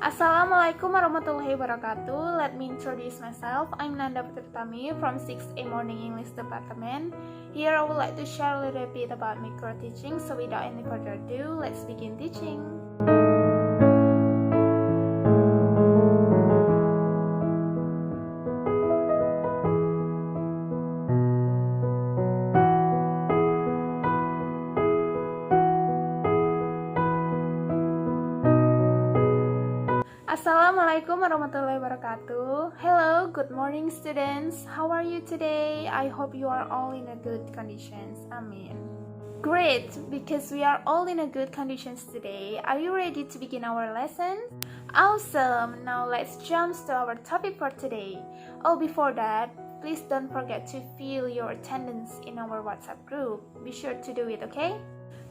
Assalamualaikum warahmatullahi wabarakatuh. Let me introduce myself. I'm Nanda Utami from 6A Morning English Department. Here I would like to share a little bit about micro teaching. So without any further ado, let's begin teaching. Assalamualaikum warahmatullahi wabarakatuh. Hello, good morning students. How are you today? I hope you are all in a good conditions. Amin. Great, because we are all in a good conditions today. Are you ready to begin our lesson? Awesome. Now let's jump to our topic for today. Oh, before that, please don't forget to fill your attendance in our WhatsApp group. Be sure to do it, okay?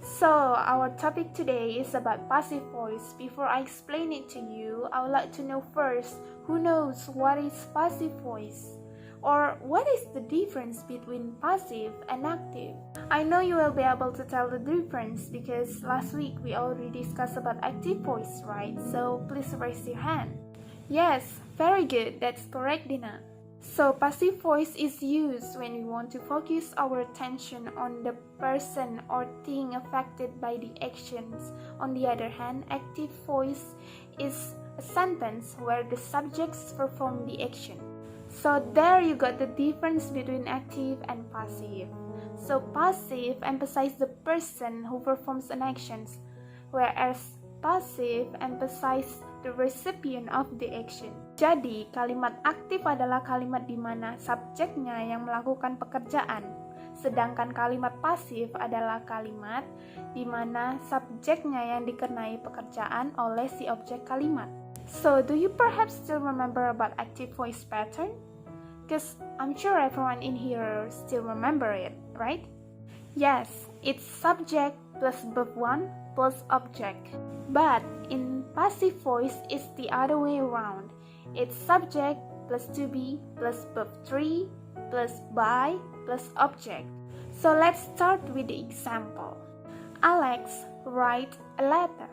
So, our topic today is about passive voice. Before I explain it to you, I would like to know first, who knows what is passive voice? Or what is the difference between passive and active? I know you will be able to tell the difference because last week we already discussed about active voice, right? So, please raise your hand. Yes, very good, that's correct, Dina. So, passive voice is used when we want to focus our attention on the person or thing affected by the actions. On the other hand, active voice is a sentence where the subjects perform the action. So, there you got the difference between active and passive. So, passive emphasizes the person who performs an action, whereas passive emphasizes the recipient of the action. Jadi, kalimat aktif adalah kalimat di mana subjeknya yang melakukan pekerjaan, sedangkan kalimat pasif adalah kalimat di mana subjeknya yang dikenai pekerjaan oleh si objek kalimat. So, do you perhaps still remember about active voice pattern? Because I'm sure everyone in here still remember it, right? Yes, it's subject plus verb 1 plus object. But in passive voice, it's the other way around. It's subject plus to be plus verb 3 plus by plus object. So let's start with the example. Alex write a letter.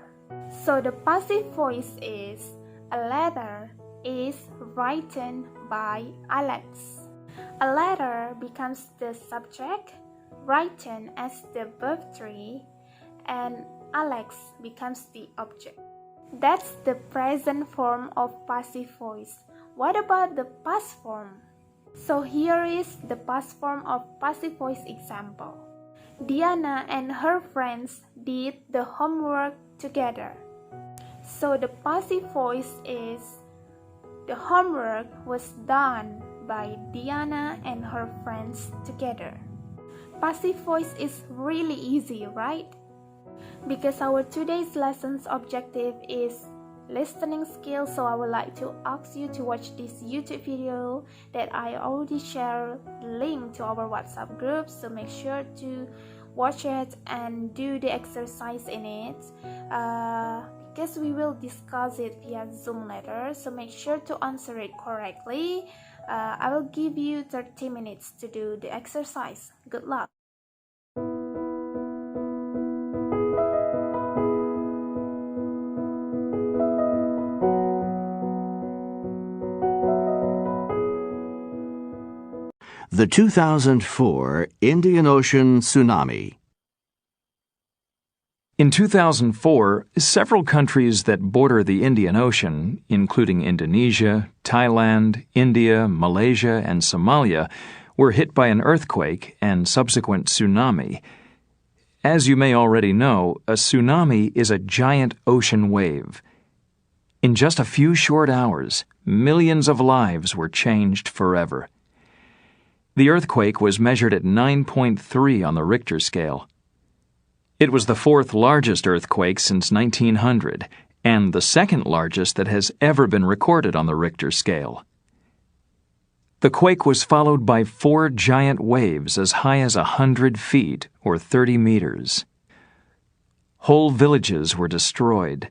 So the passive voice is a letter is written by Alex. A letter becomes the subject, written as the verb 3, and Alex becomes the object. That's the present form of passive voice. What about the past form? So here is the past form of passive voice example. Diana and her friends did the homework together. So the passive voice is the homework was done by Diana and her friends together. Passive voice is really easy, right? Because our today's lesson's objective is listening skills, so I would like to ask you to watch this YouTube video that I already shared link to our WhatsApp group, so make sure to watch it and do the exercise in it because we will discuss it via Zoom later, so make sure to answer it correctly. I will give you 30 minutes to do the exercise. Good luck. The 2004 Indian Ocean Tsunami. In 2004, several countries that border the Indian Ocean, including Indonesia, Thailand, India, Malaysia, and Somalia, were hit by an earthquake and subsequent tsunami. As you may already know, a tsunami is a giant ocean wave. In just a few short hours, millions of lives were changed forever. The earthquake was measured at 9.3 on the Richter scale. It was the fourth largest earthquake since 1900, and the second largest that has ever been recorded on the Richter scale. The quake was followed by 4 giant waves as high as 100 feet, or 30 meters. Whole villages were destroyed.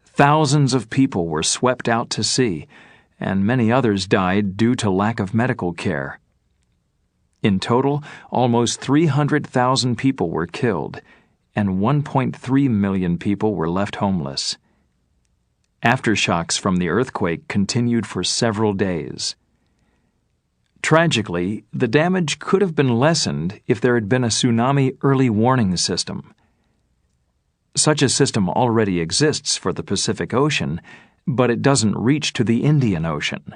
Thousands of people were swept out to sea, and many others died due to lack of medical care. In total, almost 300,000 people were killed, and 1.3 million people were left homeless. Aftershocks from the earthquake continued for several days. Tragically, the damage could have been lessened if there had been a tsunami early warning system. Such a system already exists for the Pacific Ocean, but it doesn't reach to the Indian Ocean.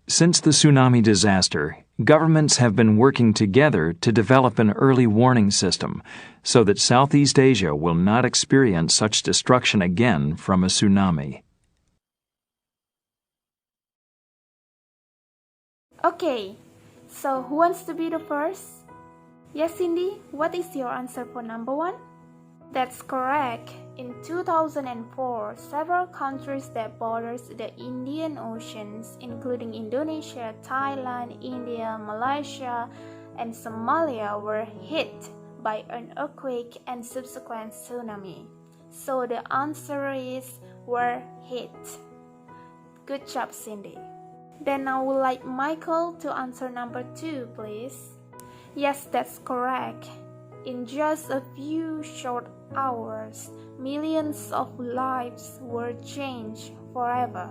Since the tsunami disaster, governments have been working together to develop an early warning system so that Southeast Asia will not experience such destruction again from a tsunami. Okay, so who wants to be the first? Yes, Cindy, what is your answer for number 1? That's correct. In 2004, several countries that borders the Indian Oceans, including Indonesia, Thailand, India, Malaysia, and Somalia, were hit by an earthquake and subsequent tsunami. So the answer is were hit. Good job, Cindy. Then I would like Michael to answer number 2, please. Yes, that's correct. In just a few short hours, millions of lives were changed forever.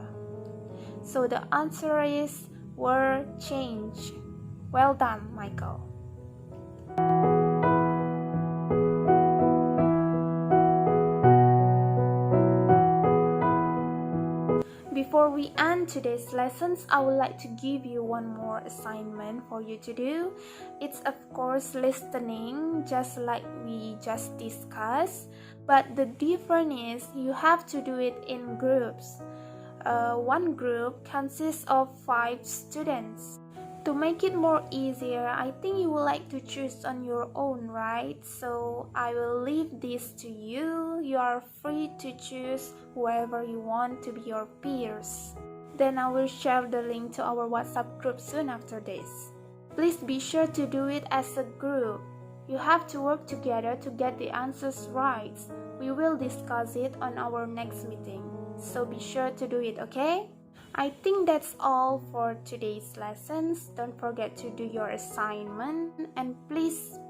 So the answer is were changed. Well done, Michael. Before we end today's lessons, I would like to give you one more assignment for you to do. It's of course listening, just like we just discussed, but the difference is you have to do it in groups. One group consists of 5 students. To make it more easier, I think you would like to choose on your own, right? So I will leave this to you. You are free to choose whoever you want to be your peers. Then I will share the link to our WhatsApp group soon after this. Please be sure to do it as a group. You have to work together to get the answers right. We will discuss it on our next meeting. So be sure to do it, okay? I think that's all for today's lessons. Don't forget to do your assignment, and please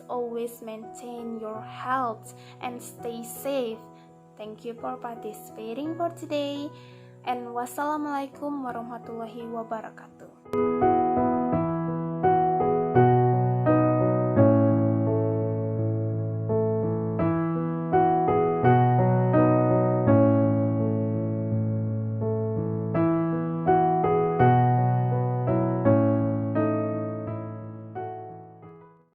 always maintain your health and stay safe. Thank you for participating for today, and wassalamualaikum warahmatullahi wabarakatuh.